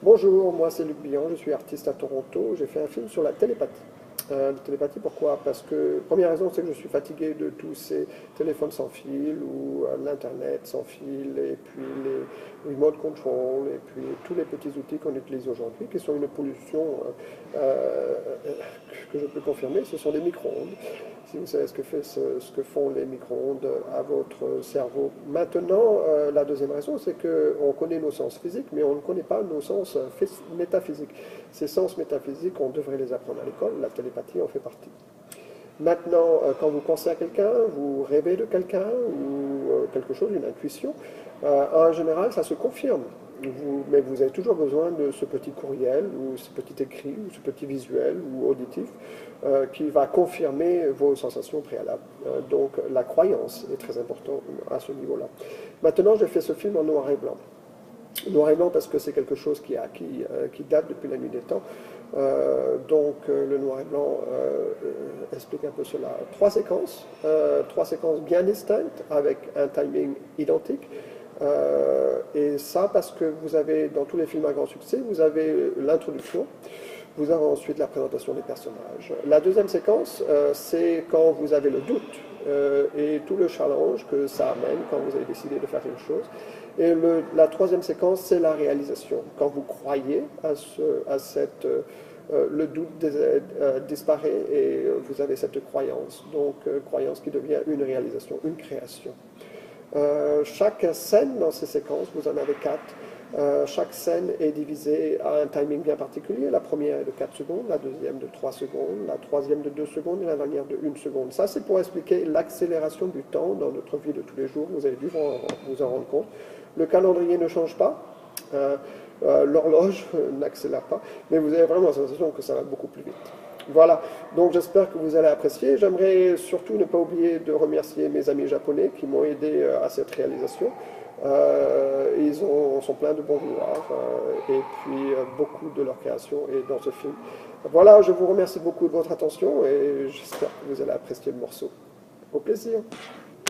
Bonjour, moi c'est Luc Bihan, je suis artiste à Toronto. J'ai fait un film sur la télépathie. Télépathie, pourquoi? Parce que, première raison, c'est que je suis fatigué de tous ces téléphones sans fil ou l'Internet sans fil, et puis les remote control, et puis tous les petits outils qu'on utilise aujourd'hui, qui sont une pollution que je peux confirmer, ce sont des micro-ondes. Si vous savez ce que font les micro-ondes à votre cerveau. Maintenant, la deuxième raison, c'est qu'on connaît nos sens physiques, mais on ne connaît pas nos sens métaphysiques. Ces sens métaphysiques, on devrait les apprendre à l'école, la télépathie en fait partie. Maintenant, quand vous pensez à quelqu'un, vous rêvez de quelqu'un ou quelque chose, une intuition, en général, ça se confirme. Mais vous avez toujours besoin de ce petit courriel ou ce petit écrit ou ce petit visuel ou auditif qui va confirmer vos sensations préalables. Donc la croyance est très importante à ce niveau-là. Maintenant, j'ai fait ce film en noir et blanc. Noir et blanc parce que c'est quelque chose qui date depuis la nuit des temps. Le noir et blanc explique un peu cela. Trois séquences bien distinctes avec un timing identique. Et ça parce que vous avez, dans tous les films à grand succès, vous avez l'introduction, vous avez ensuite la présentation des personnages. La deuxième séquence, c'est quand vous avez le doute et tout le challenge que ça amène quand vous avez décidé de faire quelque chose. Et la troisième séquence, c'est la réalisation. Quand vous croyez le doute disparaît et vous avez cette croyance. Donc, croyance qui devient une réalisation, une création. Chaque scène dans ces séquences, vous en avez 4, chaque scène est divisée à un timing bien particulier. La première est de 4 secondes, la deuxième de 3 secondes, la troisième de 2 secondes et la dernière de 1 seconde. Ça, c'est pour expliquer l'accélération du temps dans notre vie de tous les jours. Vous avez dû vous en rendre compte. Le calendrier ne change pas, l'horloge n'accélère pas, mais vous avez vraiment la sensation que ça va beaucoup plus vite. Voilà, donc j'espère que vous allez apprécier. J'aimerais surtout ne pas oublier de remercier mes amis japonais qui m'ont aidé à cette réalisation. Ils sont pleins de bon vouloir et puis beaucoup de leur création est dans ce film. Voilà, je vous remercie beaucoup de votre attention et j'espère que vous allez apprécier le morceau. Au plaisir.